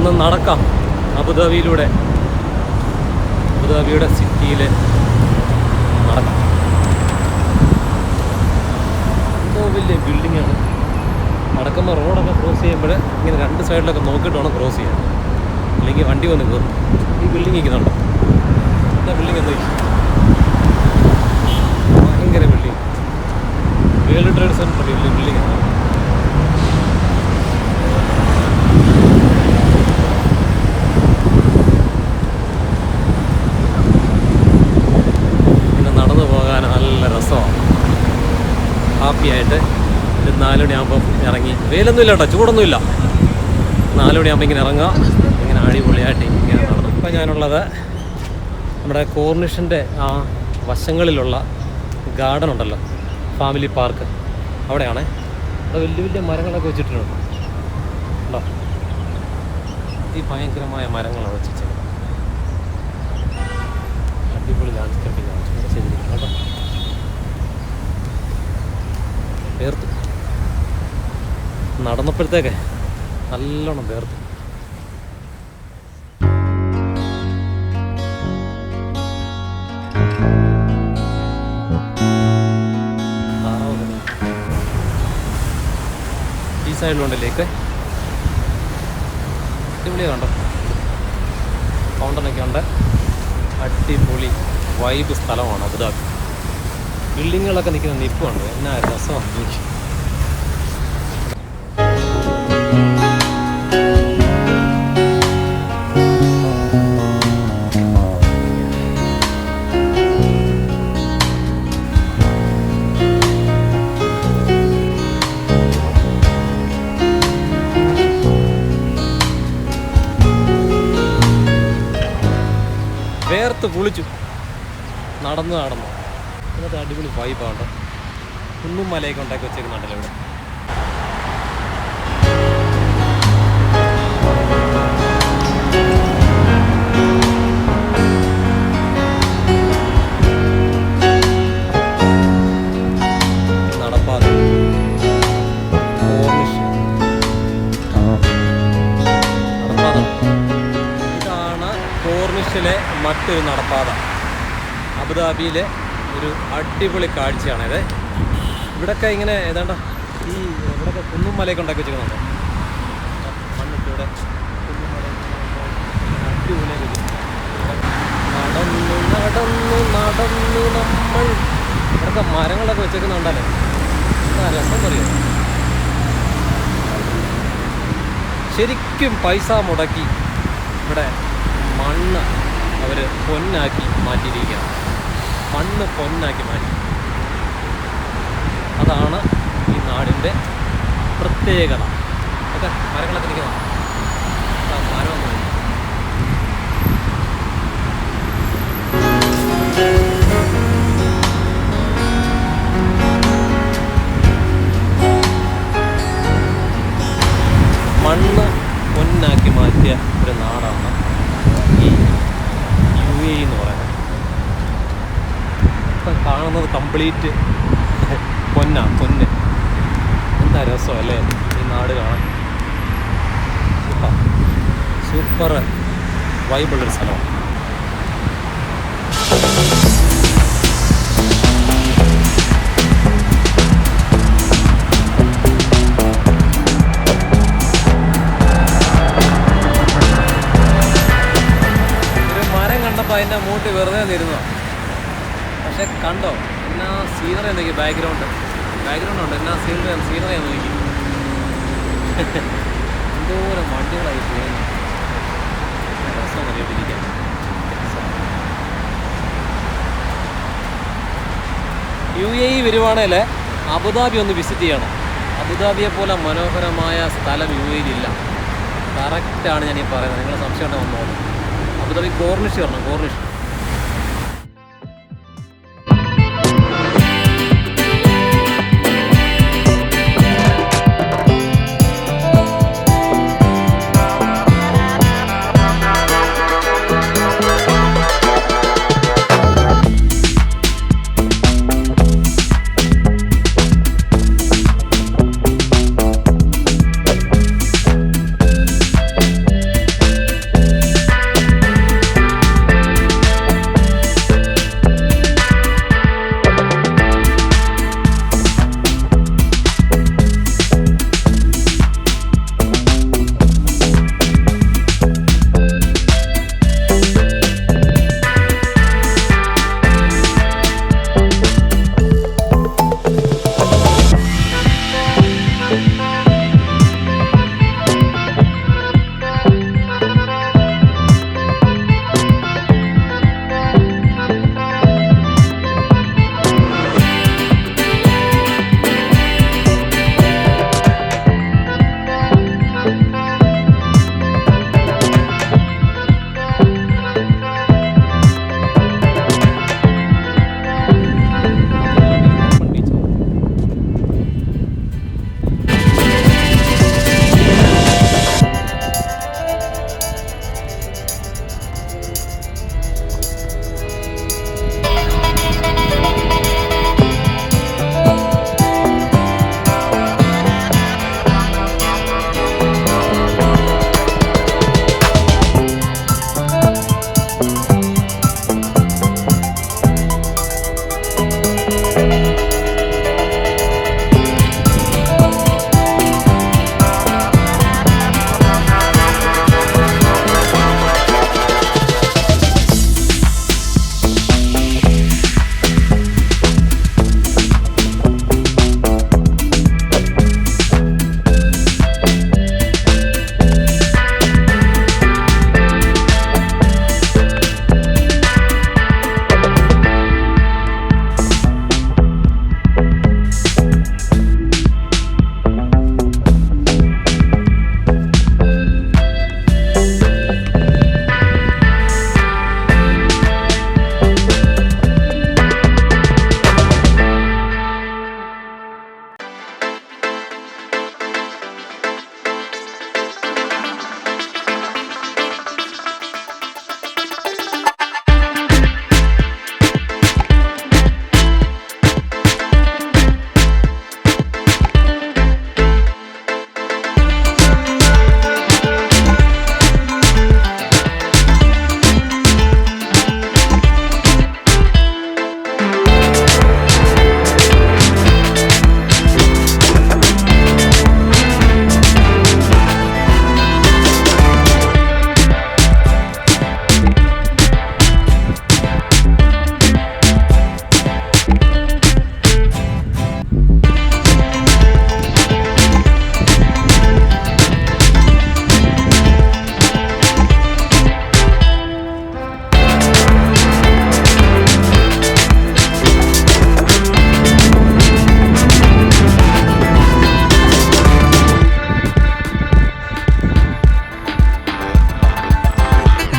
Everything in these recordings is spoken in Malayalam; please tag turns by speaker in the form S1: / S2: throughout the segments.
S1: ഒന്ന് നടക്കാം അബുദാബിയിലൂടെ, അബുദാബിയുടെ സിറ്റിയിൽ നടക്കാം. എന്തോ വലിയ ബിൽഡിങ്ങാണ്. നടക്കുമ്പോൾ റോഡൊക്കെ ക്രോസ് ചെയ്യുമ്പോൾ ഇങ്ങനെ രണ്ട് സൈഡിലൊക്കെ നോക്കിയിട്ട് വേണം ക്രോസ് ചെയ്യാൻ, അല്ലെങ്കിൽ വണ്ടി വന്ന് കയറും. ഈ ബിൽഡിംഗ് ഇരിക്കുന്നുണ്ടോ? എന്താ ബിൽഡിംഗ് എന്താ ഭയങ്കര ബിൽഡിംഗ്, വേൾഡ് ട്രേഡ് സെൻറ്റർ വലിയ ബിൽഡിംഗ് ആണ്. പിന്നെ നടന്നു പോകാൻ നല്ല രസമാണ്. ഹാപ്പിയായിട്ട് ഒരു 4 മണിയാകുമ്പം ഇറങ്ങി, വെയിലൊന്നും ഇല്ല കേട്ടോ, ചൂടൊന്നുമില്ല. 4 മണിയാകുമ്പോൾ ഇങ്ങനെ ഇറങ്ങുക, ഇങ്ങനെ അടിപൊളിയായിട്ട് ഇങ്ങനെ നടന്നു. ഇപ്പം ഞാനുള്ളത് നമ്മുടെ കോർണിഷിൻ്റെ ആ വശങ്ങളിലുള്ള ഗാർഡൻ ഉണ്ടല്ലോ, ഫാമിലി പാർക്ക്, അവിടെയാണ്. അവിടെ വലിയ വലിയ മരങ്ങളൊക്കെ വെച്ചിട്ടുണ്ട് കേട്ടോ. ഈ ഭയങ്കരമായ മരങ്ങളാണ് വെച്ചിട്ട് അടിപൊളി ലാൻഡ്സ്കേപ്പിംഗ് ആണ് ചെയ്തിരിക്കുന്നത് കേട്ടോ. വേർത്തു നടന്നപ്പോഴത്തേക്ക് നല്ലോണം വേർത്തു. ഈ സൈഡിലുണ്ട് ലേക്ക്, അടിപൊളിയാണ് കണ്ടോ. ഫൗണ്ടനൊക്കെ ഉണ്ട്, അടിപൊളി വൈബ് സ്ഥലമാണ് അബുദാബി. ബിൽഡിങ്ങുകളൊക്കെ നിൽക്കുന്ന നിൽപ്പുണ്ട്, എന്നാ രസമാണ്. വേർത്ത് കുളിച്ചു നടന്നു. ഇന്നത്തെ അടിപൊളി വൈബാണ്. കുന്നും മലയൊക്കെ ഉണ്ടാക്കി വെച്ചേക്കുന്നുണ്ടല്ലോ ഇവിടെ. നടപ്പാത, ഇതാണ് കോർണിഷിലെ മറ്റൊരു നടപ്പാത. അബുദാബിയിലെ ഒരു അടിപൊളി കാഴ്ചയാണിത്. ഇവിടെയൊക്കെ ഇങ്ങനെ ഏതാണ്ട് ഈ ഇവിടെയൊക്കെ കുന്നും മലയൊക്കെ ഉണ്ടാക്കി വെച്ചിരിക്കുന്നുണ്ടോ, മണ്ണിട്ടിവിടെ കുന്നും മല അടിപൊളിയൊക്കെ നടന്നു നമ്മൾ. ഇവിടെയൊക്കെ മരങ്ങളൊക്കെ വെച്ചേക്കുന്നുണ്ടല്ലേ, എന്താ രസം അറിയാം. ശരിക്കും പൈസ മുടക്കി ഇവിടെ മണ്ണ് അവർ പൊന്നാക്കി മാറ്റിയിരിക്കുകയാണ്. മണ്ണ് പൊന്നാക്കി മാറ്റി. അതാണ് ഈ നാടിൻ്റെ പ്രത്യേകത. ഒക്കെ മരങ്ങളൊക്കെ നിൽക്കണം. മരമൊന്നും മണ്ണ് പൊന്നാക്കി മാറ്റിയ ഒരു നാടാണ് ഈ UAE എന്ന് പറയുന്നത്. ഇപ്പം കാണുന്നത് കംപ്ലീറ്റ് പൊന്ന്. എന്താ രസമല്ലേ ഈ നാട് കാണാൻ. സൂപ്പർ വൈബുള്ളൊരു സ്ഥലമാണ്. ഒരു മരം കണ്ടപ്പോൾ അതിൻ്റെ മൂട്ടി വെറുതെ നിരുന്നു. പക്ഷെ കണ്ടോ എന്നാ സീനറി എന്തൊക്കെയാ, ബാക്ക്ഗ്രൗണ്ട് ഉണ്ട്, എന്നാ സീനറിയാന്ന് നോക്കി. എന്തോരം വണ്ടികളായി പോകുന്നു. രസം അറിയിപ്പിരിക്കാൻ. UAE വരുവാണേൽ അബുദാബി ഒന്ന് വിസിറ്റ് ചെയ്യണം. അബുദാബിയെ പോലെ മനോഹരമായ സ്ഥലം UAE-യിലില്ല. കറക്റ്റാണ് ഞാനീ പറയുന്നത്. നിങ്ങളെ സംശയമായിട്ട് വന്നോളൂ. അബുദാബി കോർണിഷ് വരണം, കോർണിഷ്.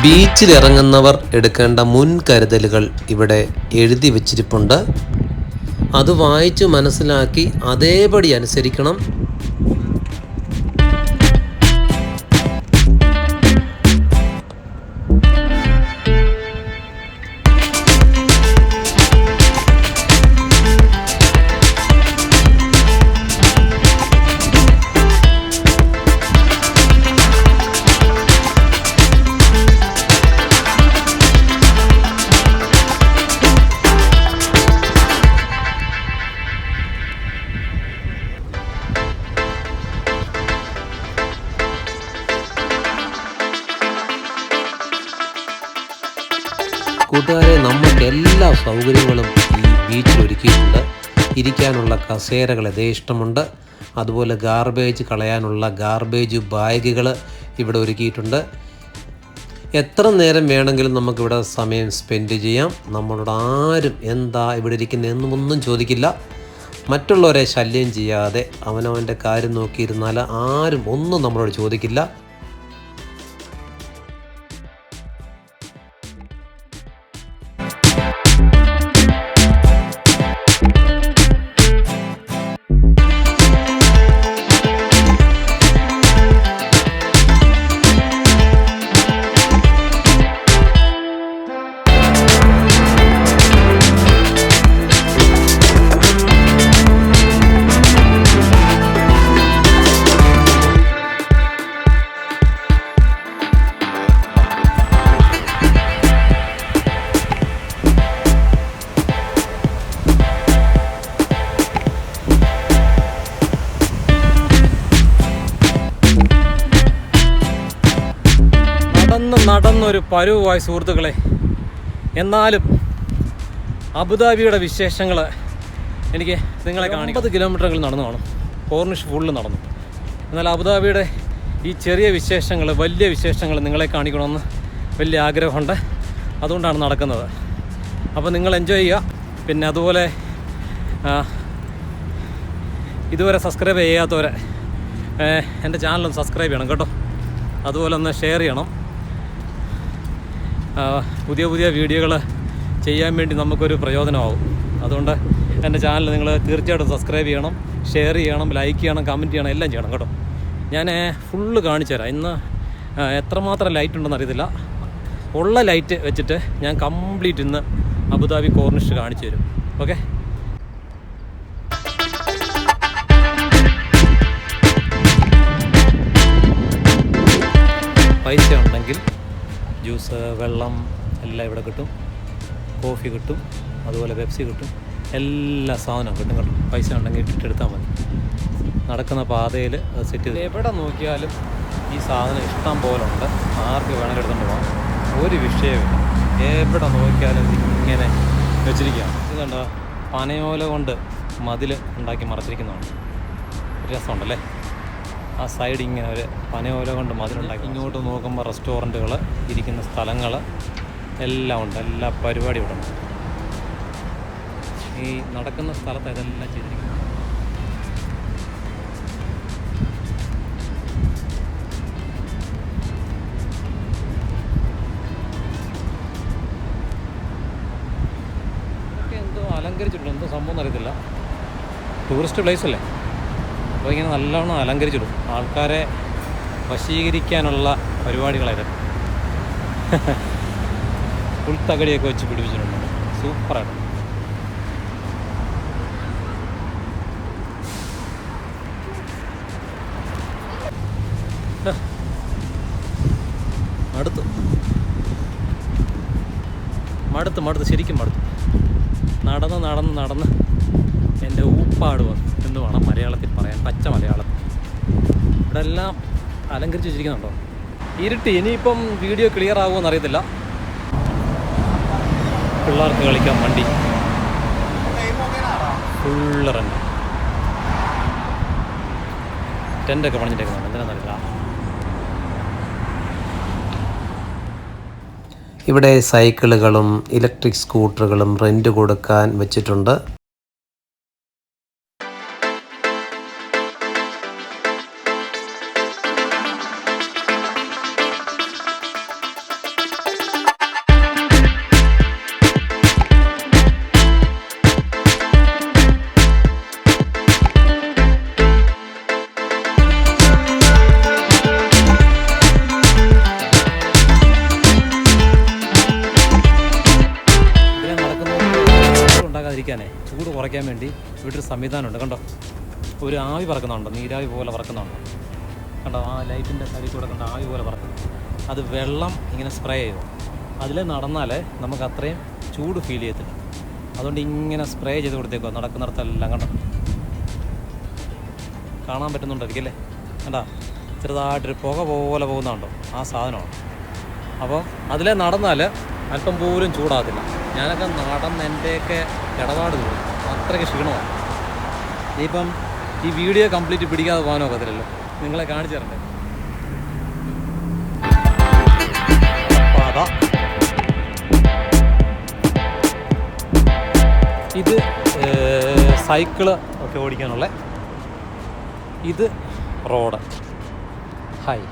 S1: ബീച്ചിൽ ഇറങ്ങുന്നവർ എടുക്കേണ്ട മുൻകരുതലുകൾ ഇവിടെ എഴുതി വച്ചിരിപ്പുണ്ട്. അത് വായിച്ച് മനസ്സിലാക്കി അതേപടി അനുസരിക്കണം. കൂട്ടുകാരെ, നമുക്ക് എല്ലാ സൗകര്യങ്ങളും ഈ ബീച്ചിൽ ഒരുക്കിയിട്ടുണ്ട്. ഇരിക്കാനുള്ള കസേരകൾ യഥേഷ്ടമുണ്ട്. അതുപോലെ ഗാർബേജ് കളയാനുള്ള ഗാർബേജ് ബാഗുകൾ ഇവിടെ ഒരുക്കിയിട്ടുണ്ട്. എത്ര നേരം വേണമെങ്കിലും നമുക്കിവിടെ സമയം സ്പെൻഡ് ചെയ്യാം. നമ്മളോട് ആരും എന്താ ഇവിടെ ഇരിക്കുന്നത് ഒന്നും ചോദിക്കില്ല. മറ്റുള്ളവരെ ശല്യം ചെയ്യാതെ അവനവൻ്റെ കാര്യം നോക്കിയിരുന്നാൽ ആരും ഒന്നും നമ്മളോട് ചോദിക്കില്ല. നടന്നൊരു പരുവായി സുഹൃത്തുക്കളെ. എന്നാലും അബുദാബിയുടെ വിശേഷങ്ങൾ എനിക്ക് നിങ്ങളെ കാണിക്കാം. 50 കിലോമീറ്ററുകൾ നടന്നു കാണും. കോർണിഷ് ഫുള്ള് നടന്നു. എന്നാൽ അബുദാബിയുടെ ഈ ചെറിയ വിശേഷങ്ങൾ, വലിയ വിശേഷങ്ങൾ നിങ്ങളെ കാണിക്കണമെന്ന് വലിയ ആഗ്രഹമുണ്ട്. അതുകൊണ്ടാണ് നടക്കുന്നത്. അപ്പോൾ നിങ്ങൾ എൻജോയ് ചെയ്യുക. പിന്നെ അതുപോലെ ഇതുവരെ സബ്സ്ക്രൈബ് ചെയ്യാത്തവരെ എൻ്റെ ചാനലൊന്ന് സബ്സ്ക്രൈബ് ചെയ്യണം കേട്ടോ. അതുപോലെ ഒന്ന് ഷെയർ ചെയ്യണം. പുതിയ പുതിയ വീഡിയോകൾ ചെയ്യാൻ വേണ്ടി നമുക്കൊരു പ്രയോജനമാകും. അതുകൊണ്ട് എൻ്റെ ചാനൽ നിങ്ങൾ തീർച്ചയായിട്ടും സബ്സ്ക്രൈബ് ചെയ്യണം, ഷെയർ ചെയ്യണം, ലൈക്ക് ചെയ്യണം, കമൻറ്റ് ചെയ്യണം, എല്ലാം ചെയ്യണം കേട്ടോ. ഞാൻ ഫുള്ള് കാണിച്ചു തരാം. ഇന്ന് എത്രമാത്രം ലൈറ്റ് ഉണ്ടെന്ന് അറിയത്തില്ല. ഉള്ള ലൈറ്റ് വെച്ചിട്ട് ഞാൻ കംപ്ലീറ്റ് ഇന്ന് അബുദാബി കോർണിഷ് കാണിച്ചു തരും. ഓക്കെ. പൈസ ഉണ്ടെങ്കിൽ ജ്യൂസ്, വെള്ളം എല്ലാം ഇവിടെ കിട്ടും. കോഫി കിട്ടും, അതുപോലെ പെപ്സി കിട്ടും, എല്ലാ സാധനവും കിട്ടും കേട്ടോ. പൈസ ഉണ്ടെങ്കിൽ ഇട്ടെടുത്താൽ മതി. നടക്കുന്ന പാതയിൽ സെറ്റ് ചെയ്ത് എവിടെ നോക്കിയാലും ഈ സാധനം ഇഷ്ടം പോലെ ഉണ്ട്. ആർക്ക് വേണമെങ്കിൽ എടുത്തുകൊണ്ട് പോകാം. ഒരു വിഷയമില്ല. എവിടെ നോക്കിയാലും ഇങ്ങനെ വെച്ചിരിക്കുകയാണ്. ഇത് കണ്ടോ, പനയോല കൊണ്ട് മതിൽ ഉണ്ടാക്കി മറച്ചിരിക്കുന്നതാണ്. രസമുണ്ടല്ലേ? ആ സൈഡ് ഇങ്ങനെ ഒരു പനയോല കൊണ്ട് മതിലുണ്ടാക്കി. ഇങ്ങോട്ട് നോക്കുമ്പോൾ റെസ്റ്റോറൻറ്റുകൾ, ഇരിക്കുന്ന സ്ഥലങ്ങൾ എല്ലാം ഉണ്ട്. എല്ലാ പരിപാടിയും ഇവിടെ ഉണ്ട്. ഈ നടക്കുന്ന സ്ഥലത്ത് ഇതെല്ലാം ചെയ്തിരിക്കുന്നു. ഇതൊക്കെ എന്തോ അലങ്കരിച്ചിട്ടുണ്ട്. എന്തോ സംഭവം അറിയത്തില്ല. ടൂറിസ്റ്റ് പ്ലേസ് അല്ലേ, അപ്പോൾ ഇങ്ങനെ നല്ലോണം അലങ്കരിച്ചിടും. ആൾക്കാരെ വശീകരിക്കാനുള്ള പരിപാടികളായിരുന്നു. പുൽത്തകടിയൊക്കെ വെച്ച് പിടിപ്പിച്ചിട്ടുണ്ട്. സൂപ്പറായിട്ട്. മടുത്ത് ശരിക്കും മടുത്തു. നടന്ന് എൻ്റെ ഊപ്പാട് വന്നു എന്ന് വേണം മലയാളത്തിൽ പറയാൻ, പച്ച മലയാളത്തിൽ. ഇവിടെ എല്ലാം അലങ്കരിച്ച് വെച്ചിരിക്കുന്നുണ്ടോ. ഇരുട്ടി. ഇനിയിപ്പം വീഡിയോ ക്ലിയർ ആകുമോ അറിയത്തില്ല. പിള്ളേർക്ക് കളിക്കാൻ വണ്ടി ഫുള്ള് റെൻ്റ്. ടെൻ്റൊക്കെ പണിഞ്ഞിട്ടേക്കുന്നുണ്ട്. എന്തിനാണെന്നറിയില്ല. ഇവിടെ സൈക്കിളുകളും ഇലക്ട്രിക് സ്കൂട്ടറുകളും റെൻ്റ് കൊടുക്കാൻ വെച്ചിട്ടുണ്ട്. കുറയ്ക്കാനേ, ചൂട് കുറയ്ക്കാൻ വേണ്ടി ഇവിടെ ഒരു സംവിധാനമുണ്ട്. കണ്ടോ, ഒരു ആവി പറക്കുന്നുണ്ടോ, നീരാവി പോലെ പറക്കുന്നുണ്ടോ, കണ്ടോ, ആ ലൈറ്റിൻ്റെ സൈഡിൽ കൂടെ കണ്ടോ ആവി പോലെ പറക്കുന്നു. അത് വെള്ളം ഇങ്ങനെ സ്പ്രേ ചെയ്തു, അതിൽ നടന്നാൽ നമുക്ക് അത്രയും ചൂട് ഫീൽ ചെയ്യത്തില്ല. അതുകൊണ്ട് ഇങ്ങനെ സ്പ്രേ ചെയ്ത് കൊടുത്തേക്കോ നടക്കുന്നിടത്തെല്ലാം. കണ്ടോ, കാണാൻ പറ്റുന്നുണ്ടായിരിക്കും അല്ലേ? കണ്ടോ, ചെറുതായിട്ടൊരു പുക പോലെ പോകുന്നുണ്ടോ, ആ സാധനമാണ്. അപ്പം അതിലെ നടന്നാൽ അല്പം പോലും ചൂടാകത്തില്ല. ഞാനൊക്കെ നടന്ന് എൻ്റെയൊക്കെ ഇടപാട് തോന്നും, അത്രയ്ക്ക് ക്ഷീണമാണ്. ഇപ്പം ഈ വീഡിയോ കംപ്ലീറ്റ് പിടിക്കാതെ പോകാനോ ഒക്കത്തില്ലല്ലോ, നിങ്ങളെ കാണിച്ചു തരണ്ടേ. പാത ഇത് സൈക്കിള് ഒക്കെ ഓടിക്കാനുള്ള, ഇത് റോഡ്. ഹായ്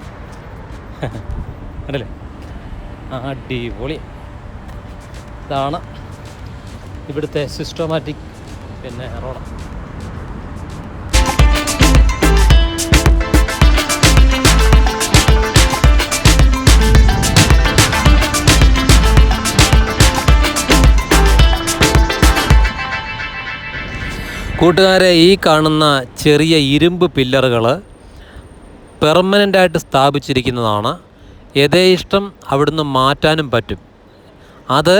S1: കണ്ടല്ലേ, അടിപൊളി. ഇതാണ് ഇവിടുത്തെ സിസ്റ്റമാറ്റിക് പിന്നെ റോഡ്. കൂട്ടുകാരെ, ഈ കാണുന്ന ചെറിയ ഇരുമ്പ് പില്ലറുകൾ പെർമനൻ്റായിട്ട് സ്ഥാപിച്ചിരിക്കുന്നതാണ്. യഥേഷ്ടം അവിടുന്ന് മാറ്റാനും പറ്റും. അത്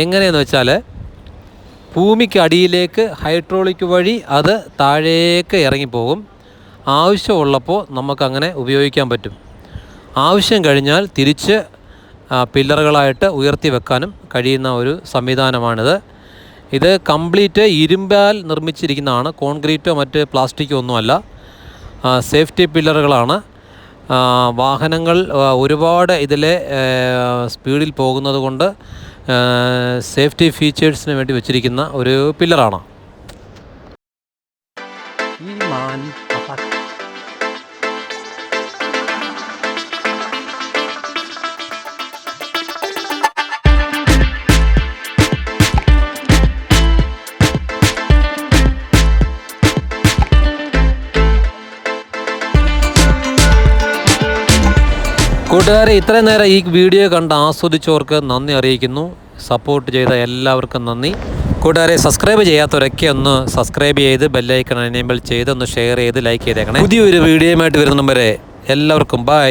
S1: എങ്ങനെയെന്ന് വെച്ചാൽ ഭൂമിക്ക് അടിയിലേക്ക് ഹൈഡ്രോളിക് വഴി അത് താഴേക്ക് ഇറങ്ങിപ്പോകും. ആവശ്യമുള്ളപ്പോൾ നമുക്കങ്ങനെ ഉപയോഗിക്കാൻ പറ്റും. ആവശ്യം കഴിഞ്ഞാൽ തിരിച്ച് പില്ലറുകളായിട്ട് ഉയർത്തി വെക്കാനും കഴിയുന്ന ഒരു സംവിധാനമാണിത്. ഇത് കംപ്ലീറ്റ് ഇരുമ്പാൽ നിർമ്മിച്ചിരിക്കുന്നതാണ്, കോൺക്രീറ്റോ മറ്റ് പ്ലാസ്റ്റിക്കോ ഒന്നുമല്ല. സേഫ്റ്റി പില്ലറുകളാണ്. വാഹനങ്ങൾ ഒരുപാട് ഇതിലെ സ്പീഡിൽ പോകുന്നത് കൊണ്ട് സേഫ്റ്റി ഫീച്ചേഴ്സിന് വേണ്ടി വെച്ചിരിക്കുന്ന ഒരു പില്ലറാണ്. കൂട്ടുകാരെ, ഇത്രയും നേരം ഈ വീഡിയോ കണ്ട് ആസ്വദിച്ചവർക്ക് നന്ദി അറിയിക്കുന്നു. സപ്പോർട്ട് ചെയ്ത എല്ലാവർക്കും നന്ദി. കൂട്ടുകാരെ, സബ്സ്ക്രൈബ് ചെയ്യാത്തവരൊക്കെ ഒന്ന് സബ്സ്ക്രൈബ് ചെയ്ത് ബെല്ലൈക്കൺ എനേബിൾ ചെയ്ത് ഒന്ന് ഷെയർ ചെയ്ത് ലൈക്ക് ചെയ്തേക്കണേ. പുതിയൊരു വീഡിയോയുമായിട്ട് വരുന്നവരെ എല്ലാവർക്കും ബൈ.